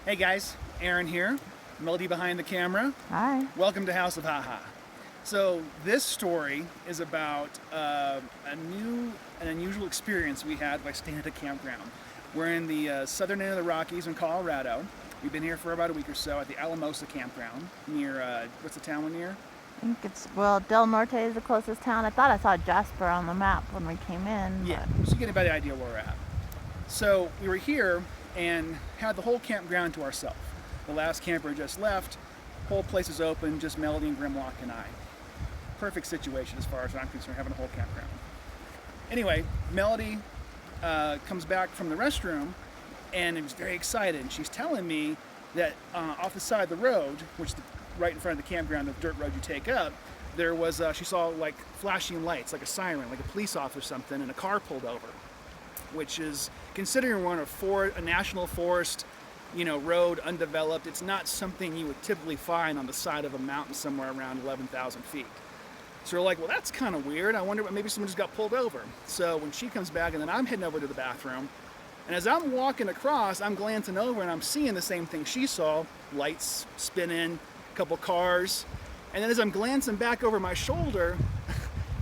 Hey guys, Aaron here, Melody behind the camera. Hi. Welcome to House of Haha. So this story is about an unusual experience we had by staying at a campground. We're in the southern end of the Rockies in Colorado. We've been here for about a week or so at the Alamosa campground near, what's the town we're near? I think Del Norte is the closest town. I thought I saw Jasper on the map when we came in. Yeah, so you get a better idea where we're at. So we were here and had the whole campground to ourselves. The last camper just left, whole place is open, just Melody and Grimlock and I. Perfect situation as far as I'm concerned, having a whole campground. Anyway, Melody comes back from the restroom and is very excited. She's telling me that off the side of the road, which is right in front of the campground, the dirt road you take up, there was, she saw like flashing lights, like a siren, like a police officer or something, and a car pulled over, which is, considering we're on a national forest, road, undeveloped, it's not something you would typically find on the side of a mountain somewhere around 11,000 feet. So we're like, well, that's kind of weird. I wonder, maybe someone just got pulled over. So when she comes back, and then I'm heading over to the bathroom, and as I'm walking across, I'm glancing over and I'm seeing the same thing she saw, lights spinning, a couple cars. And then as I'm glancing back over my shoulder,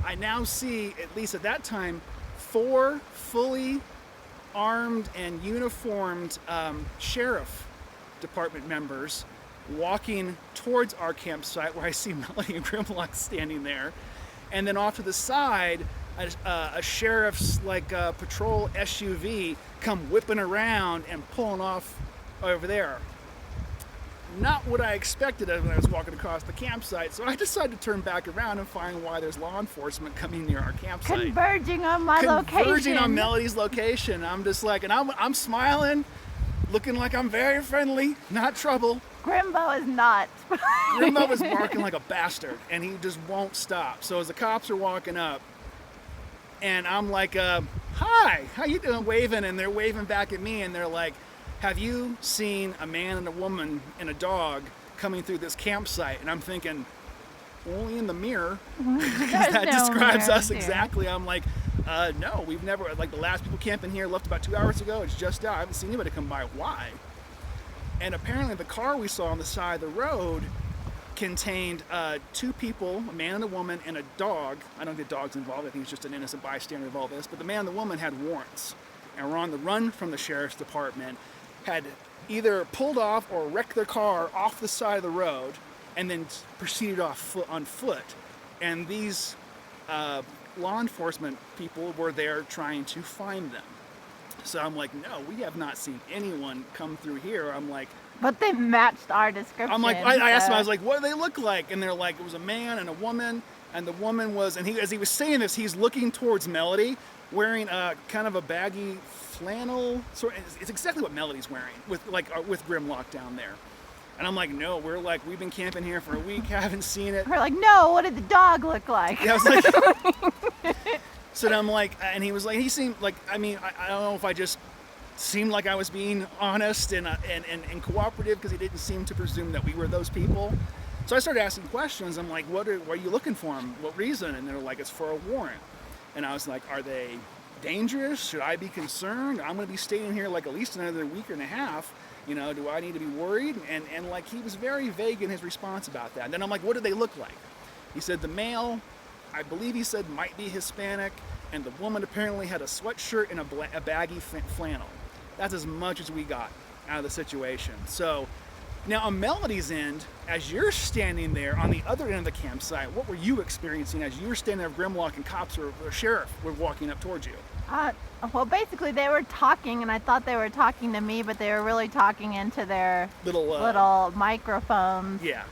I now see, at least at that time, 4 fully armed and uniformed sheriff department members walking towards our campsite, where I see Melody and Grimlock standing there. And then off to the side, a sheriff's patrol SUV come whipping around and pulling off over there. Not what I expected when I was walking across the campsite, so I decided to turn back around and find why there's law enforcement coming near our campsite. Converging on my location. Converging on Melody's location. I'm just like, and I'm smiling, looking like I'm very friendly, not trouble. Grimbo is not. Grimbo was barking like a bastard, and he just won't stop. So as the cops are walking up, and I'm like, hi, how you doing, waving, and they're waving back at me, and they're like, have you seen a man and a woman and a dog coming through this campsite? And I'm thinking, only in the mirror, because that describes us exactly. I'm like, no, we've never, the last people camping here left about 2 hours ago. It's just out. I haven't seen anybody come by. Why? And apparently the car we saw on the side of the road contained 2 people, a man and a woman, and a dog. I don't get dogs involved. I think it's just an innocent bystander of all this. But the man and the woman had warrants and were on the run from the sheriff's department, had either pulled off or wrecked their car off the side of the road and then proceeded off on foot. And these law enforcement people were there trying to find them. So I'm like, no, we have not seen anyone come through here. I'm like, but they matched our description. I'm like, I asked them, I was like, what do they look like? And they're like, it was a man and a woman, and the woman was, and as he was saying this, he's looking towards Melody, wearing kind of a baggy flannel. It's exactly what Melody's wearing with Grimlock down there. And I'm like, no, we've been camping here for a week, haven't seen it. We're like, no, what did the dog look like? Yeah, I was like, so then I'm like, and he was like, he seemed like, I don't know if I just seemed like I was being honest and cooperative, because he didn't seem to presume that we were those people. So I started asking questions. I'm like, what are you looking for him? What reason? And they're like, it's for a warrant. And I was like, are they dangerous? Should I be concerned? I'm going to be staying here at least another week and a half. Do I need to be worried? And he was very vague in his response about that. And then I'm like, what do they look like? He said the male, I believe he said, might be Hispanic, and the woman apparently had a sweatshirt and a baggy flannel. That's as much as we got out of the situation. So now on Melody's end, as you're standing there on the other end of the campsite, what were you experiencing as you were standing there with Grimlock and cops or sheriff were walking up towards you? Well, basically they were talking, and I thought they were talking to me, but they were really talking into their little microphones. Yeah.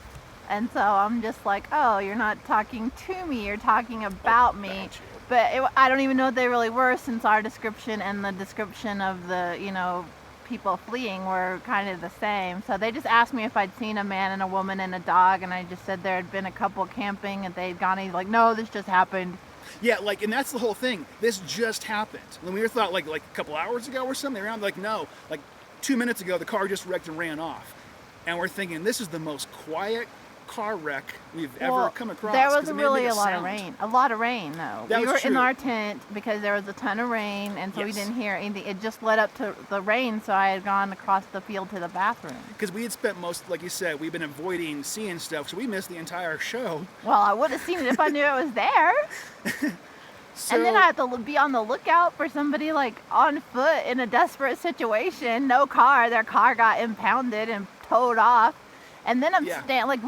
And so I'm just like, oh, you're not talking to me, you're talking about me. But I don't even know what they really were, since our description and the description of the, people fleeing were kind of the same. So they just asked me if I'd seen a man and a woman and a dog, and I just said there had been a couple camping and they'd gone. He's like, no, this just happened. Yeah, and that's the whole thing. This just happened. When we thought like a couple hours ago or something around, no, 2 minutes ago the car just wrecked and ran off. And we're thinking, this is the most quiet, car wreck we've ever come across. There 'cause was it made really a a lot of sound. rain. A lot of rain, though. That We was were in true. our tent because there was a ton of rain, and so we Yes. didn't hear anything. It just led up to the rain, so I had gone across the field to the bathroom. Because we had spent most, like you said, we've been avoiding seeing stuff, so we missed the entire show. Well, I would have seen it if I knew it was there. So, And then I have to be on the lookout for somebody like on foot in a desperate situation. No car. Their car got impounded and towed off. And then I'm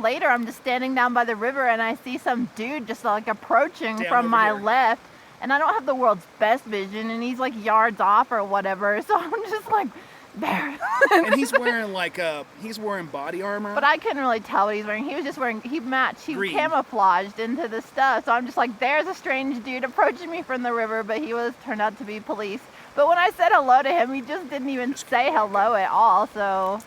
later I'm just standing down by the river and I see some dude just like approaching Down from over my here. left. And I don't have the world's best vision and he's like yards off or whatever. So I'm just like, there. and he's wearing body armor. But I couldn't really tell what he's wearing. He was just wearing, he Green. camouflaged into the stuff. So I'm just like, there's a strange dude approaching me from the river, but he turned out to be police. But when I said hello to him, he just didn't even say hello at all. So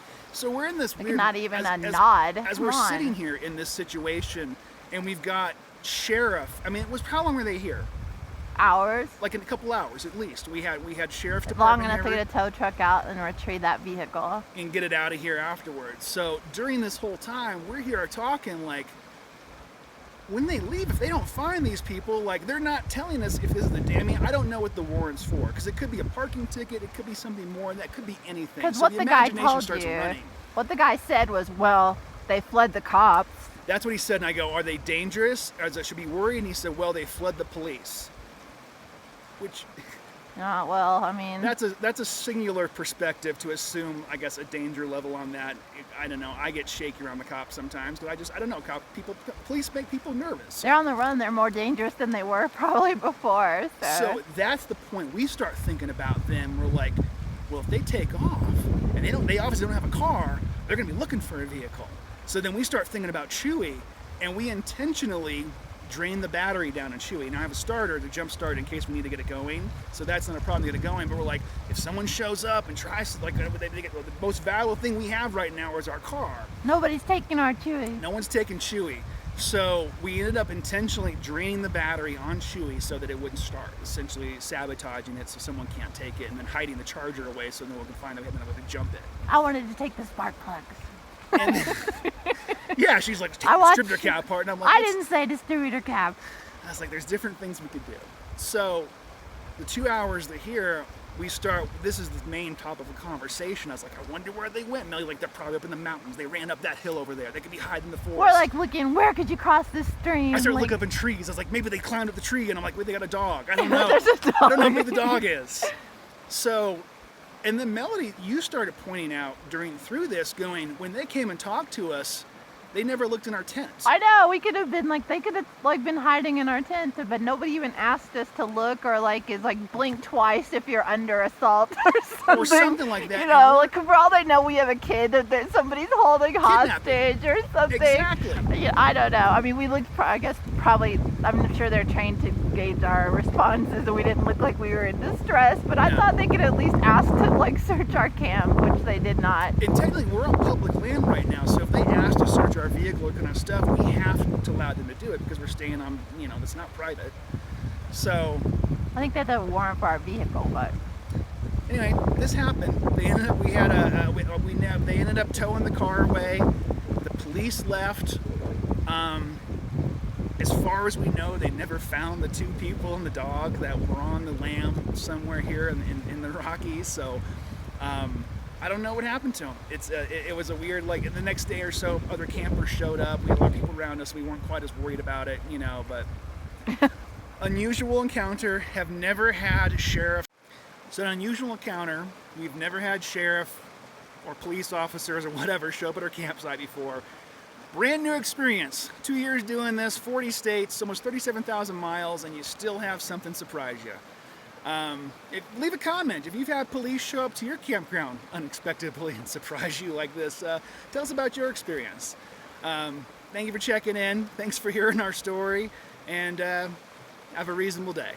we're in this like weird, not even a as, nod. As Come we're on. sitting here in this situation, and we've got sheriff. I mean, how long were they here? Hours. Like in a couple hours at least. We had sheriff Long department enough to here get a tow truck out and retrieve that vehicle. and get it out of here afterwards. So during this whole time, we're here talking like, when they leave, if they don't find these people, like they're not telling us if this is the damning. I don't know what the warrant's for, because it could be a parking ticket, it could be something more, that could be anything. Because So what the the guy imagination told starts you, running. what the guy said was, well, they fled the cops. That's what he said, and I go, are they dangerous? Or should be worried? And he said, well, they fled the police. Which, Well, I mean, that's a singular perspective to assume, I guess, a danger level on that. I don't know. I get shaky around the cops sometimes because I don't know. Police make people nervous. they're on the run. They're more dangerous than they were probably before. So that's the point. We start thinking about them. We're like, well, if they take off and they obviously don't have a car, they're going to be looking for a vehicle. So then we start thinking about Chewy, and we intentionally drain the battery down on Chewy. Now I have a starter to jump start in case we need to get it going, so that's not a problem to get it going. But we're like, if someone shows up and tries to, like, the most valuable thing we have right now is our car. Nobody's taking our Chewy. No one's taking Chewy. So we ended up intentionally draining the battery on Chewy so that it wouldn't start, essentially sabotaging it so someone can't take it, and then hiding the charger away so no one can find it and then we can jump it. I wanted to take the spark plugs. And yeah, she's like, take I the watched- distributor cap apart. And I'm like, I didn't say distributor cap. I was like, there's different things we could do. So the 2 hours they're here, this is the main topic of conversation. I was like, I wonder where they went. Melly, like, they're probably up in the mountains. They ran up that hill over there. They could be hiding in the forest. We're like looking, where could you cross this stream? I started Like, looking up in trees. I was like, maybe they climbed up the tree, and I'm like, wait, they got a dog. I don't know. There's a dog. I don't know who the dog is. So, and then Melody, you started pointing out through this, going, when they came and talked to us, they never looked in our tent. I know, we could have been like, they could have like been hiding in our tent, but nobody even asked us to look or like is like blink twice if you're under assault or something. Or something like that. You know, like for all they know, we have a kid that somebody's holding Kidnapping. hostage or something. Exactly. Yeah, I don't know. I mean, we looked, I guess probably, I'm sure they're trained to gauge our responses and we didn't look like we were in distress, but I No. thought they could at least ask to like search our camp, which they did not. And technically, we're on public land right now, so if they ask to search our vehicle or kind of stuff, we have to allow them to do it because we're staying on, it's not private. So, I think they had a warrant for our vehicle, but anyway, this happened. They ended up, they ended up towing the car away. The police left. As far as we know, they never found the two people and the dog that were on the lam somewhere here in the Rockies. So, I don't know what happened to them. It was a weird, like, the next day or so, other campers showed up. We had a lot of people around us. We weren't quite as worried about it, but unusual encounter. Have never had sheriff. So an unusual encounter. We've never had sheriff or police officers or whatever show up at our campsite before. Brand new experience. 2 years doing this, 40 states, almost 37,000 miles, and you still have something surprise you. Leave a comment if you've had police show up to your campground unexpectedly and surprise you like this. Tell us about your experience. Thank you for checking in. Thanks for hearing our story, and have a reasonable day.